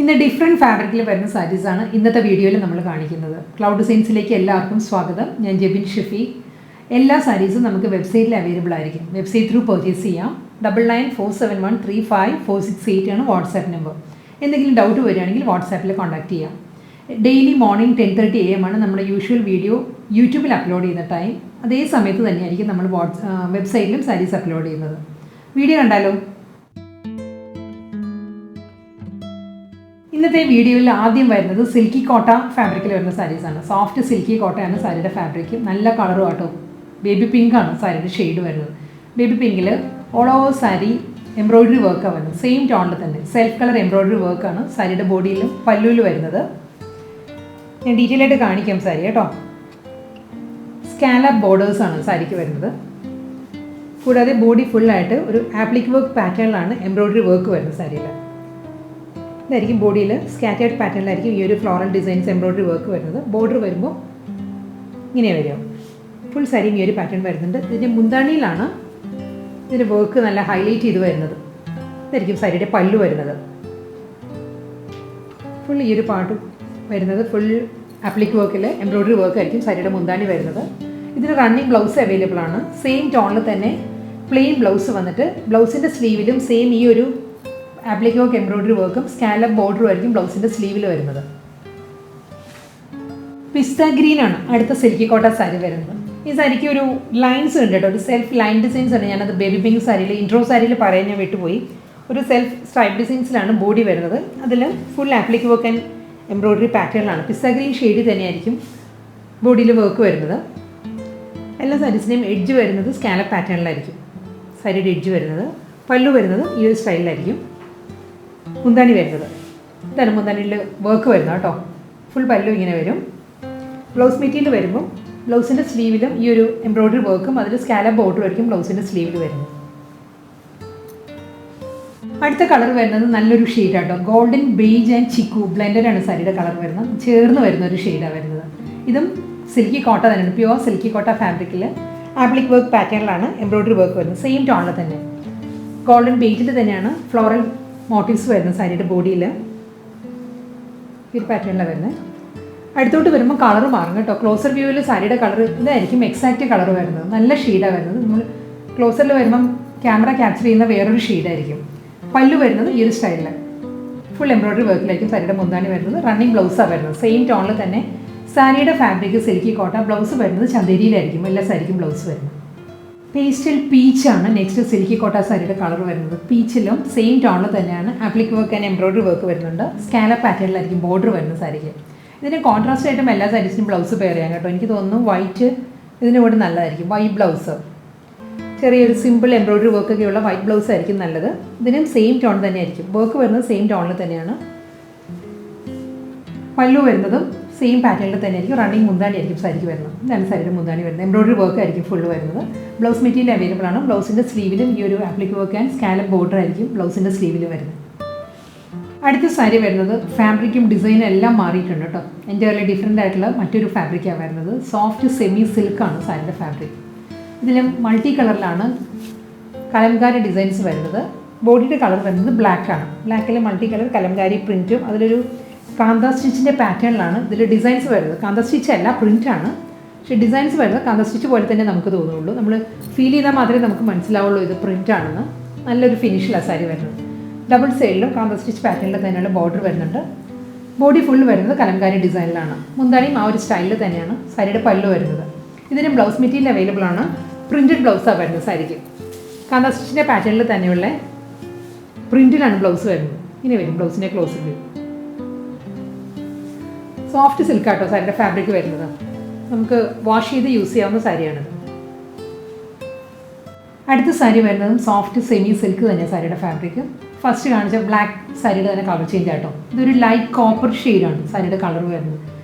ഇന്ന് ഡിഫറെൻറ്റ് ഫാബ്രിക്കിൽ വരുന്ന സാരീസാണ് ഇന്നത്തെ വീഡിയോയിൽ നമ്മൾ കാണിക്കുന്നത്. ക്ലൗഡ് ഡിസൈൻസിലേക്ക് എല്ലാവർക്കും സ്വാഗതം. ഞാൻ ജെബിൻ ഷിഫി. എല്ലാ സാരീസും നമുക്ക് വെബ്സൈറ്റിൽ അവൈലബിൾ ആയിരിക്കും. വെബ്സൈറ്റ് ത്രൂ പർച്ചേസ് ചെയ്യാം. 9947135468 ആണ് വാട്സാപ്പ് നമ്പർ. എന്തെങ്കിലും ഡൗട്ട് വരികയാണെങ്കിൽ വാട്സാപ്പിൽ കോൺടാക്ട് ചെയ്യാം. ഡെയിലി മോർണിംഗ് 10:30 AM ആണ് നമ്മുടെ യൂഷ്വൽ വീഡിയോ യൂട്യൂബിൽ അപ്ലോഡ് ചെയ്യുന്ന ടൈം. അതേ സമയത്ത് തന്നെയായിരിക്കും നമ്മൾ വെബ്സൈറ്റിലും സാരീസ് അപ്ലോഡ് ചെയ്യുന്നത്. വീഡിയോ കണ്ടാലോ? ഇന്നത്തെ വീഡിയോയിൽ ആദ്യം വരുന്നത് സിൽക്കി കോട്ട ഫാബ്രിക്കിൽ വരുന്ന സാരീസാണ്. സോഫ്റ്റ് സിൽക്കി കോട്ടയാണ് സാരിയുടെ ഫാബ്രിക്. നല്ല കളറും ആട്ടോ. ബേബി പിങ്ക് ആണ് സാരിയുടെ ഷെയ്ഡ് വരുന്നത്. ബേബി പിങ്കിൽ ഓൾ ഓവർ സാരി എംബ്രോയിഡറി വർക്കാണ് വരുന്നത്. സെയിം ടോണിൽ തന്നെ സെൽഫ് കളർ എംബ്രോയിഡറി വർക്കാണ് സാരിയുടെ ബോഡിയിലും പല്ലുവിലും വരുന്നത്. ഞാൻ ഡീറ്റെയിൽ ആയിട്ട് കാണിക്കാം സാരി കേട്ടോ. സ്കാലപ്പ് ബോർഡേഴ്സാണ് സാരിക്ക് വരുന്നത്. കൂടാതെ ബോഡി ഫുള്ളായിട്ട് ഒരു ആപ്ലിക് വർക്ക് പാറ്റേണിലാണ് എംബ്രോയിഡറി വർക്ക് വരുന്നത് സാരിയിൽ. ഇതായിരിക്കും ബോഡിയിൽ സ്കാറ്റേർഡ് പാറ്റേണിലായിരിക്കും ഈ ഒരു ഫ്ലോറൽ ഡിസൈൻസ് എംബ്രോയിഡറി വർക്ക് വരുന്നത്. ബോർഡർ വരുമ്പോൾ ഇങ്ങനെ വരും. ഫുൾ സാരിയും ഈ ഒരു പാറ്റേൺ വരുന്നുണ്ട്. ഇതിൻ്റെ മുന്താണിയിലാണ് ഇതിൻ്റെ വർക്ക് നല്ല ഹൈലൈറ്റ് ചെയ്ത് വരുന്നത്. ഇതായിരിക്കും സാരിയുടെ പല്ലു വരുന്നത്. ഫുൾ ഈ ഒരു പാട്ട് വരുന്നത് ഫുൾ ആപ്ലിക് വർക്കിൽ എംബ്രോയിഡറി വർക്ക് ആയിരിക്കും സാരിയുടെ മുന്താണി വരുന്നത്. ഇതിന് റണ്ണിങ് ബ്ലൗസ് അവൈലബിൾ ആണ്. സെയിം ടോണിൽ തന്നെ പ്ലെയിൻ ബ്ലൗസ് വന്നിട്ട് ബ്ലൗസിൻ്റെ സ്ലീവിലും സെയിം ഈ ഒരു ആപ്ലിക് വർക്ക് എംബ്രോയിഡറി വർക്കും സ്കാലപ്പ് ബോർഡറും ആയിരിക്കും ബ്ലൗസിൻ്റെ സ്ലീവിൽ വരുന്നത്. പിസ്ത ഗ്രീൻ ആണ് അടുത്ത സിൽക്കി കോട്ട സാരി വരുന്നത്. ഈ സാരിക്ക് ഒരു ലൈൻസ് ഉണ്ട് കേട്ടോ. ഒരു സെൽഫ് ലൈൻ ഡിസൈൻസ് ആണ്. ഞാനത് ബേബി പിങ്ക് സാരിയിൽ ഇൻട്രോ സാരിയിൽ പറയാൻ ഞാൻ വിട്ടുപോയി. ഒരു സെൽഫ് സ്ട്രൈപ്പ് ഡിസൈൻസിലാണ് ബോഡി വരുന്നത്. അതിൽ full applique work and embroidery പാറ്റേണിലാണ്. പിസ്ത ഗ്രീൻ ഷെയ്ഡ് തന്നെയായിരിക്കും ബോഡിയിൽ വർക്ക് വരുന്നത്. എല്ലാ സാരീസിൻ്റെയും എഡ്ജ് വരുന്നത് സ്കാലപ്പ് പാറ്റേണിലായിരിക്കും സാരിയുടെ എഡ്ജ് വരുന്നത്. പല്ലു വരുന്നത് ഈ ഒരു സ്റ്റൈലിലായിരിക്കും. മുന്താണി വരുന്നത് ഇതാണ് മുന്താണിയിൽ വർക്ക് വരുന്നത് കേട്ടോ. ഫുൾ പല്ലു ഇങ്ങനെ വരും. ബ്ലൗസ് മെറ്റീരിയൽ വരുമ്പോൾ ബ്ലൗസിൻ്റെ സ്ലീവിലും ഈ ഒരു എംബ്രോയിഡറി വർക്കും അതിൽ സ്കാലപ്പ് ബോർഡറും ആയിരിക്കും ബ്ലൗസിൻ്റെ സ്ലീവിൽ വരുന്നത്. അടുത്ത കളർ വരുന്നത് നല്ലൊരു ഷെയ്ഡാട്ടോ. ഗോൾഡൻ ബേജ് ആൻഡ് ചിക്കു ബ്ലെൻഡറാണ് സാരിയുടെ കളർ വരുന്നത്. ചേർന്ന് വരുന്ന ഒരു ഷെയ്ഡാണ് വരുന്നത്. ഇതും സിൽക്കി കോട്ട തന്നെയാണ്. പ്യുവർ സിൽക്കി കോട്ട ഫാബ്രിക്കിൽ ആപ്ലിക് വർക്ക് പാറ്റേണിലാണ് എംബ്രോയിഡറി വർക്ക് വരുന്നത്. സെയിം ടോണിൽ തന്നെ ഗോൾഡൻ ബേജിൽ തന്നെയാണ് ഫ്ലോറൽ മോട്ടീവ്സ് വരുന്നത് സാരിയുടെ ബോഡിയിൽ. ഈ ഒരു പാറ്റേണിലാണ് വരുന്നത്. അടുത്തോട്ട് വരുമ്പോൾ കളർ മാറും കേട്ടോ. ക്ലോസർ വ്യൂവിൽ സാരിയുടെ കളർ ഇതായിരിക്കും എക്സാക്റ്റ് കളർ വരുന്നത്. നല്ല ഷെയ്ഡാണ് വരുന്നത്. നമ്മൾ ക്ലോസറിൽ വരുമ്പം ക്യാമറ ക്യാപ്ചർ ചെയ്യുന്ന വേറൊരു ഷെയ്ഡായിരിക്കും. പല്ലു വരുന്നത് ഈ ഒരു സ്റ്റൈലിൽ ഫുൾ എംബ്രോയിഡറി വർക്കിലായിരിക്കും സാരിയുടെ മുന്താണി വരുന്നത്. റണ്ണിങ് ബ്ലൗസാണ് വരുന്നത്. സെയിം ടോണിൽ തന്നെ സാരിയുടെ ഫാബ്രിക് സിൽക്കി കോട്ട. ബ്ലൗസ് വരുന്നത് ചന്തേരിയിലായിരിക്കും എല്ലാ സാരിക്കും ബ്ലൗസ് വരുന്നത്. പേസ്റ്റൽ പീച്ചാണ് നെക്സ്റ്റ് സിൽക്കി കോട്ട സാരിയുടെ കളർ വരുന്നത്. പീച്ചിലും സെയിം ടോണിൽ തന്നെയാണ് appliqué work and embroidery work വരുന്നുണ്ട്. സ്കാലപ്പ് പാറ്റേണിലായിരിക്കും ബോർഡർ വരുന്ന സാരിക്ക്. ഇതിന് കോൺട്രാസ്റ്റ് ആയിട്ടും എല്ലാ സാരീസിനും ബ്ലൗസ് പെയർ ചെയ്യാം കേട്ടോ. എനിക്ക് തോന്നുന്നു വൈറ്റ് ഇതിന് കൂടെ നല്ലതായിരിക്കും. വൈറ്റ് ബ്ലൗസ് ചെറിയൊരു സിമ്പിൾ എംബ്രോയിഡറി വർക്കൊക്കെയുള്ള വൈറ്റ് ബ്ലൗസ് ആയിരിക്കും നല്ലത്. ഇതിനും സെയിം ടോൺ തന്നെയായിരിക്കും. വർക്ക് വരുന്നത് സെയിം ടോണിൽ തന്നെയാണ്. പല്ലു വരുന്നതും സെയിം പാറ്റേണിൽ തന്നെയായിരിക്കും. റണ്ണിങ് മുന്താണി ആയിരിക്കും സാരിക്ക് വരുന്നത്. ഇതാണ് സാരിയുടെ മുന്താണി വരുന്നത്. എംബ്രോയിഡറി വർക്ക് ആയിരിക്കും ഫുള്ള് വരുന്നത്. ബ്ലൗസ് മെറ്റീരിയൽ അവൈലബിൾ ആണ്. ബ്ലൗസിൻ്റെ സ്ലീവിലും ഈ ഒരു appliqué work and scallop border ആയിരിക്കും ബ്ലൗസിൻ്റെ സ്ലീവിൽ വരുന്നത്. അടുത്ത സാരി വരുന്നത് ഫാബ്രിക്കും ഡിസൈനും എല്ലാം മാറിയിട്ടുണ്ട് കേട്ടോ. എൻ്റയർലി ഡിഫറെൻ്റ് ആയിട്ടുള്ള മറ്റൊരു ഫാബ്രിക്കാണ് വരുന്നത്. സോഫ്റ്റ് സെമി സിൽക്കാണ് സാരിയുടെ ഫാബ്രിക്. ഇതിലും മൾട്ടി കളറിലാണ് കലംകാരി ഡിസൈൻസ് വരുന്നത്. ബോഡിയുടെ കളർ വരുന്നത് ബ്ലാക്കാണ്. ബ്ലാക്കിൽ മൾട്ടി കളർ കലംകാരി പ്രിൻറ്റും അതിലൊരു കാന്ത സ്റ്റിച്ചിൻ്റെ പാറ്റേണിലാണ് ഇതിൽ ഡിസൈൻസ് വരുന്നത്. കാന്ത സ്റ്റിച്ച് അല്ല, പ്രിൻ്റാണ്. പക്ഷേ ഡിസൈൻസ് വരുന്നത് കാന്ത സ്റ്റിച്ച് പോലെ തന്നെ നമുക്ക് തോന്നുള്ളൂ. നമ്മൾ ഫീൽ ചെയ്താൽ മാത്രമേ നമുക്ക് മനസ്സിലാവുള്ളൂ ഇത് പ്രിൻ്റാണെന്ന്. നല്ലൊരു ഫിനിഷിലാണ് സാരി വരുന്നത്. ഡബിൾ സൈഡിലും കാന്ത സ്റ്റിച്ച് പാറ്റേണിൽ തന്നെയുള്ള ബോർഡർ വരുന്നുണ്ട്. ബോഡി ഫുൾ വരുന്നത് കലംകാരി ഡിസൈനിലാണ്. മുന്താണിയും ആ ഒരു സ്റ്റൈലിൽ തന്നെയാണ് സാരിയുടെ പല്ലു വരുന്നത്. ഇതിന് ബ്ലൗസ് മെറ്റീരിയൽ അവൈലബിൾ ആണ്. പ്രിൻറ്റഡ് ബ്ലൗസാണ് വരുന്നത് സാരിക്ക്. കാന്ത സ്റ്റിച്ചിൻ്റെ പാറ്റേണിൽ തന്നെയുള്ള പ്രിൻറ്റിലാണ് ബ്ലൗസ് വരുന്നത്. ഇനി വരും ബ്ലൗസിൻ്റെ ക്ലോസ് വ്യൂ. സോഫ്റ്റ് സിൽക്കാട്ടോ സാരിയുടെ ഫാബ്രിക് വരുന്നത്. നമുക്ക് വാഷ് ചെയ്ത് യൂസ് ചെയ്യാവുന്ന സാരിയാണിത്. അടുത്ത സാരി വരുന്നതും സോഫ്റ്റ് സെമി സിൽക്ക് തന്നെ സാരിയുടെ ഫാബ്രിക്. ഫസ്റ്റ് കാണിച്ച ബ്ലാക്ക് സാരിയുടെ തന്നെ കളർ ചേഞ്ച് ആട്ടോ. ഇതൊരു ലൈറ്റ് കോപ്പർ ഷെയ്ഡാണ് സാരിയുടെ കളർ വരുന്നത്.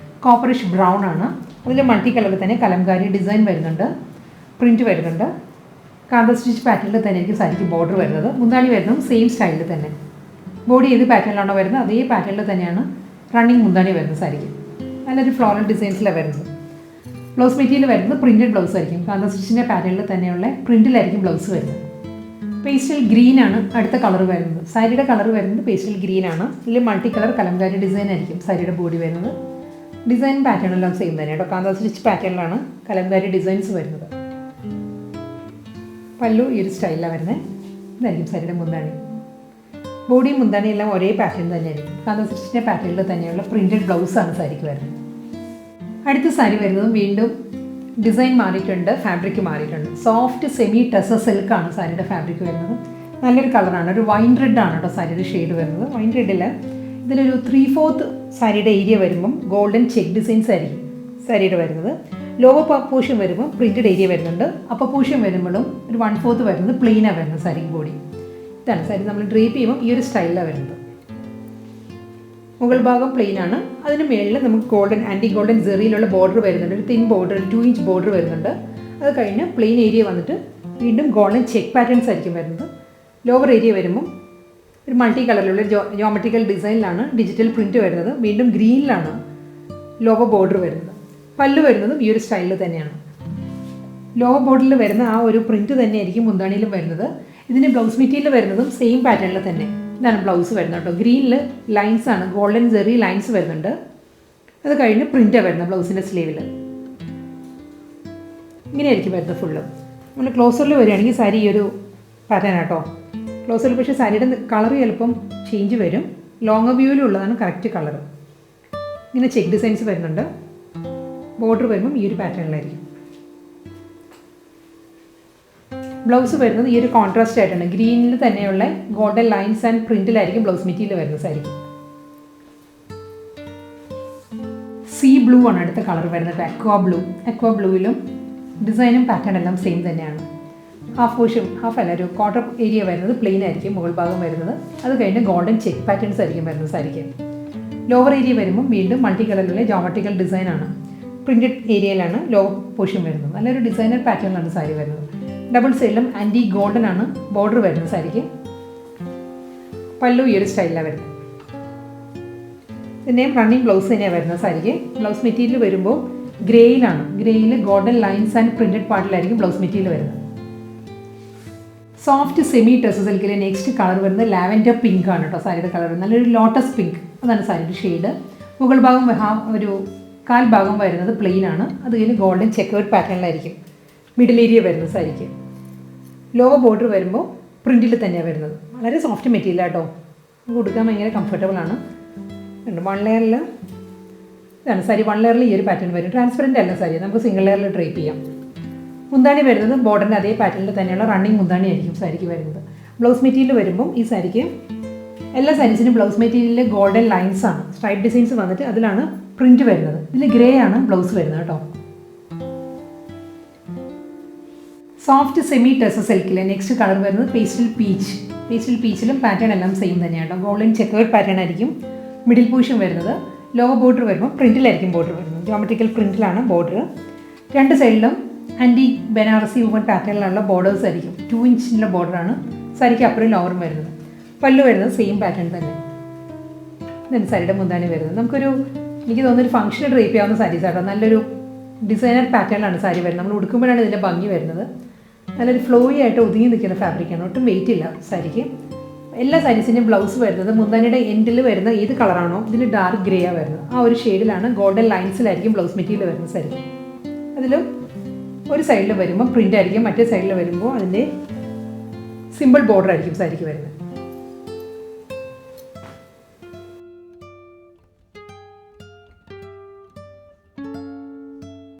കോപ്പറിഷ് ബ്രൗൺ ആണ്. അതിൽ മൾട്ടി കളറിൽ തന്നെ കലംകാരി ഡിസൈൻ വരുന്നുണ്ട്. പ്രിൻറ്റ് വരുന്നുണ്ട്. കാന്ത സ്റ്റിച്ച് പാറ്റേണിൽ തന്നെ ആയിരിക്കും സാരിക്ക് ബോർഡർ വരുന്നത്. മുന്താണി വരുന്നതും സെയിം സ്റ്റൈലിൽ തന്നെ. ബോഡി ഏത് പാറ്റേണിലാണോ വരുന്നത് അതേ പാറ്റേണിൽ തന്നെയാണ് റണ്ണിങ് മുന്താണി വരുന്നത് സാരിക്ക്. നല്ലൊരു ഫ്ലോറൽ ഡിസൈൻസിലാണ് വരുന്നത്. ബ്ലൗസ് മെറ്റീരിയൽ വരുന്നത് പ്രിൻറ്റഡ് ബ്ലൗസ് ആയിരിക്കും. കാന്ത സ്റ്റിച്ചിൻ്റെ പാറ്റേണിൽ തന്നെയുള്ള പ്രിൻറ്റിലായിരിക്കും ബ്ലൗസ് വരുന്നത്. പേസ്റ്റൽ ഗ്രീൻ ആണ് അടുത്ത കളർ വരുന്നത്. സാരിയുടെ കളർ വരുന്നത് പേസ്റ്റൽ ഗ്രീൻ ആണ്. ഇതിൽ മൾട്ടി കളർ കലംകാരി ഡിസൈൻ ആയിരിക്കും സാരിയുടെ ബോഡി വരുന്നത്. ഡിസൈൻ പാറ്റേൺ എല്ലാം സെയിം തന്നെ കേട്ടോ. കാന്ത സ്റ്റിച്ച് പാറ്റേണിലാണ് കലംകാരി ഡിസൈൻസ് വരുന്നത്. പല്ലു ഈ ഒരു സ്റ്റൈലിലാണ് വരുന്നത്. ഇതായിരിക്കും സാരിയുടെ മുന്താണി. ബോഡിയും മുന്താണിയും എല്ലാം ഒരേ പാറ്റേൺ തന്നെയായിരിക്കും. കാന്ത സ്റ്റിച്ചിൻ്റെ പാറ്റേണിൽ തന്നെയുള്ള പ്രിൻറ്റഡ് ബ്ലൗസാണ് സാരിക്ക് വരുന്നത്. അടുത്ത സാരി വരുന്നതും വീണ്ടും ഡിസൈൻ മാറിയിട്ടുണ്ട്, ഫാബ്രിക് മാറിയിട്ടുണ്ട്. സോഫ്റ്റ് സെമി ടസർ സിൽക്കാണ് സാരിയുടെ ഫാബ്രിക് വരുന്നത്. നല്ലൊരു കളറാണ്. ഒരു വൈൻ റെഡ് ആണ് കേട്ടോ സാരിയുടെ ഷെയ്ഡ് വരുന്നത്. വൈൻ റെഡിൽ ഇതിലൊരു 3/4 സാരിയുടെ ഏരിയ വരുമ്പം ഗോൾഡൻ ചെക്ക് ഡിസൈൻസ് ആയിരിക്കും സാരിയുടെ വരുന്നത്. ലോവർ പോർഷൻ വരുമ്പോൾ പ്രിൻറ്റഡ് ഏരിയ വരുന്നുണ്ട്. അപ്പർ പോർഷൻ വരുമ്പോഴും ഒരു 1/4 വരുന്നത് പ്ലെയിനാണ് വരുന്നത് സാരി ബോഡി. ഇതാണ് സാരി നമ്മൾ ഡ്രേപ്പ് ചെയ്യുമ്പോൾ ഈ ഒരു സ്റ്റൈലിലാണ് വരുന്നത്. മുകൾ ഭാഗം പ്ലെയിൻ ആണ്. അതിന് മുകളിൽ നമുക്ക് ഗോൾഡൻ ആൻറ്റി ഗോൾഡൻ സെറിയിലുള്ള ബോർഡർ വരുന്നുണ്ട്. ഒരു തിൻ ബോർഡർ, ഒരു 2 ഇഞ്ച് ബോർഡർ വരുന്നുണ്ട്. അത് കഴിഞ്ഞ് പ്ലെയിൻ ഏരിയ വന്നിട്ട് വീണ്ടും ഗോൾഡൻ ചെക്ക് പാറ്റേൺസ് ആയിരിക്കും വരുന്നത്. ലോവർ ഏരിയ വരുമ്പം ഒരു മൾട്ടി കളറിലുള്ള ജോമെട്രിക്കൽ ഡിസൈനിലാണ് ഡിജിറ്റൽ പ്രിൻറ്റ് വരുന്നത്. വീണ്ടും ഗ്രീനിലാണ് ലോവർ ബോർഡർ വരുന്നത്. പല്ല് വരുന്നതും ഈ ഒരു സ്റ്റൈലിൽ തന്നെയാണ്. ലോവർ ബോർഡറിൽ വരുന്ന ആ ഒരു പ്രിൻറ്റ് തന്നെയായിരിക്കും മുന്താണിയിലും വരുന്നത്. ഇതിന് ബ്ലൗസ് മെറ്റീരിയൽ വരുന്നതും സെയിം പാറ്റേണിൽ തന്നെ. ഇതാണ് ബ്ലൗസ് വരുന്നത് കേട്ടോ. ഗ്രീനിൽ ലൈൻസ് ആണ്, ഗോൾഡൻ ജെറി ലൈൻസ് വരുന്നുണ്ട്. അത് കഴിഞ്ഞ് പ്രിൻ്റാണ് വരുന്നത് ബ്ലൗസിൻ്റെ സ്ലീവിൽ. ഇങ്ങനെയായിരിക്കും വരുന്നത് ഫുള്ള്. നമ്മൾ ക്ലോസറിൽ വരികയാണെങ്കിൽ സാരി ഈ ഒരു പാറ്റേൺ കേട്ടോ. ക്ലോസറിൽ പക്ഷേ സാരിയുടെ കളർ ചിലപ്പം ചേഞ്ച് വരും. ലോങ് വ്യൂവിലുള്ളതാണ് കറക്റ്റ് കളർ. ഇങ്ങനെ ചെക്ക് ഡിസൈൻസ് വരുന്നുണ്ട്. ബോർഡർ വരുമ്പം ഈ ഒരു പാറ്റേണിലായിരിക്കും. ബ്ലൗസ് വരുന്നത് ഈ ഒരു കോൺട്രാസ്റ്റ് ആയിട്ടാണ്. ഗ്രീനിൽ തന്നെയുള്ള ഗോൾഡൻ ലൈൻസ് ആൻഡ് പ്രിന്റിലായിരിക്കും ബ്ലൗസ് മെറ്റീരിയൽ വരുന്നത് സാരിക്ക്. സീ ബ്ലൂ ആണ് അടുത്ത കളർ വരുന്നത്. അക്വാ ബ്ലൂ. അക്വാ ബ്ലൂവിലും ഡിസൈനും പാറ്റേൺ എല്ലാം സെയിം തന്നെയാണ്. ഹാഫ് അല്ല, ഒരു ക്വാർട്ടർ ഏരിയ വരുന്നത് പ്ലെയിൻ ആയിരിക്കും മുകൾ ഭാഗം വരുന്നത്. അത് കഴിഞ്ഞ് ഗോൾഡൻ ചെക്ക് പാറ്റേൺസ് ആയിരിക്കും വരുന്നത് സാരിക്ക്. ലോവർ ഏരിയ വരുമ്പം വീണ്ടും മൾട്ടി കളറിലുള്ള ജോമെട്രിക്കൽ ഡിസൈനാണ്. പ്രിൻറ്റഡ് ഏരിയയിലാണ് ലോവർ പോർഷൻ വരുന്നത്. നല്ലൊരു ഡിസൈനർ പാറ്റേണിലാണ് സാരി വരുന്നത്. ഡബിൾ സൈഡിലും ആൻറ്റി ഗോൾഡൻ ആണ് ബോർഡർ വരുന്നത് സാരിക്ക്. പല്ലു ഈ ഒരു സ്റ്റൈലിലാണ് വരുന്നത്. പിന്നെയും റണ്ണിങ് ബ്ലൗസ് തന്നെയാണ് വരുന്നത് സാരിക്ക്. ബ്ലൗസ് മെറ്റീരിയൽ വരുമ്പോൾ ഗ്രേയിലാണ്. ഗ്രേയിൽ ഗോൾഡൻ ലൈൻസ് ആൻഡ് പ്രിൻറ്റഡ് പാർട്ടിലായിരിക്കും ബ്ലൗസ് മെറ്റീരിയൽ വരുന്നത്. സോഫ്റ്റ് സെമി ടസർ സിൽക്കിലെ നെക്സ്റ്റ് കളർ വരുന്നത് ലാവൻഡർ പിങ്ക് ആണ് കേട്ടോ സാരിയുടെ കളർ. നല്ലൊരു ലോട്ടസ് പിങ്ക്, അതാണ് സാരിയുടെ ഷെയ്ഡ്. മുകൾ ഭാഗം ഒരു കാൽ ഭാഗം വരുന്നത് പ്ലെയിൻ ആണ്. അത് കഴിഞ്ഞ് ഗോൾഡൻ ചെക്കേർഡ് പാറ്റേണിലായിരിക്കും മിഡിൽ ഏരിയ വരുന്നത് സാരിക്ക്. ലോവർ ബോർഡർ വരുമ്പോൾ പ്രിൻറ്റിൽ തന്നെയാണ് വരുന്നത്. വളരെ സോഫ്റ്റ് മെറ്റീരിയൽ കേട്ടോ. കൊടുക്കാൻ ഭയങ്കര കംഫർട്ടബിൾ ആണ്. 1 ലെയറിൽ ഇതാണ് സാരി. 1 ലെയറിൽ ഈ ഒരു പാറ്റേൺ വരും. ട്രാൻസ്പെറൻറ്റ് അല്ല സാരി, നമുക്ക് സിംഗിൾ ലെയറിൽ ഡ്രേപ്പ് ചെയ്യാം. മുന്താണി വരുന്നത് ബോർഡറിൻ്റെ അതേ പാറ്റേണിൽ തന്നെയുള്ള റണ്ണിങ് മുന്താണി ആയിരിക്കും സാരിക്ക് വരുന്നത്. ബ്ലൗസ് മെറ്റീരിയൽ വരുമ്പം ഈ സാരിക്ക് എല്ലാ സാരീസിനും ബ്ലൗസ് മെറ്റീരിയലിൽ ഗോൾഡൻ ലൈൻസ് ആണ്, സ്ട്രൈപ്പ് ഡിസൈൻസ് വന്നിട്ട് അതിലാണ് പ്രിൻറ്റ് വരുന്നത്. ഇതിൽ ഗ്രേ ആണ് ബ്ലൗസ് വരുന്നത് കേട്ടോ. സോഫ്റ്റ് സെമി ടസർ സിൽക്കിലെ നെക്സ്റ്റ് കളർ വരുന്നത് പേസ്റ്റൽ പീച്ച്. പേസ്റ്റൽ പീച്ചിലും പാറ്റേൺ എല്ലാം സെയിം തന്നെയാണ് കേട്ടോ. ഗോൾഡൻ ചെക്കേർഡ് പാറ്റേൺ ആയിരിക്കും മിഡിൽ പോർഷൻ വരുന്നത്. ലോവർ ബോർഡർ വരുമ്പോൾ പ്രിൻറ്റിലായിരിക്കും ബോർഡർ വരുന്നത്. ജോമെട്രിക്കൽ പ്രിൻറ്റിലാണ് ബോർഡർ. 2 സൈഡിലും ആൻറ്റി ബനാറസി വുമൺ പാറ്റേണിലുള്ള ബോർഡേഴ്സ് ആയിരിക്കും. 2 ഇഞ്ചിൻ്റെ ബോർഡറാണ് സാരിക്ക് അപ്പുറം ലോവറും വരുന്നത്. പല്ലു വരുന്നത് സെയിം പാറ്റേൺ തന്നെ. ഇതാണ് സാരിയുടെ മുന്താണി വരുന്നത്. എനിക്ക് തോന്നുന്നൊരു ഫംഗ്ഷന് ഡ്രേപ്പ് ചെയ്യാവുന്ന സാരീസ് ആട്ടോ. നല്ലൊരു ഡിസൈനർ പാറ്റേണിലാണ് സാരി വരുന്നത്. നമ്മൾ ഉടുക്കുമ്പോഴാണ് ഇതിൻ്റെ ഭംഗി വരുന്നത്. നല്ലൊരു ഫ്ലോയി ആയിട്ട് ഒതുങ്ങി നിൽക്കുന്ന ഫാബ്രിക്കാണ്. ഒട്ടും വെയിറ്റ് ഇല്ല സാരിക്ക്. എല്ലാ സാരീസിൻ്റെയും ബ്ലൗസ് വരുന്നത് മുന്താനിയുടെ എൻഡിൽ വരുന്ന ഏത് കളറാണോ ഇതിൽ ഡാർക്ക് ഗ്രേ ആണ് വരുന്നത്. ആ ഒരു ഷെയ്ഡിലാണ് ഗോൾഡൻ ലൈൻസിലായിരിക്കും ബ്ലൗസ് മെറ്റീരിയൽ വരുന്നത് സാരിക്ക്. അതിലും ഒരു സൈഡിൽ വരുമ്പോൾ പ്രിൻ്റ് ആയിരിക്കും, മറ്റേ സൈഡിൽ വരുമ്പോൾ അതിൻ്റെ സിമ്പിൾ ബോർഡർ ആയിരിക്കും സാരിക്ക് വരുന്നത്.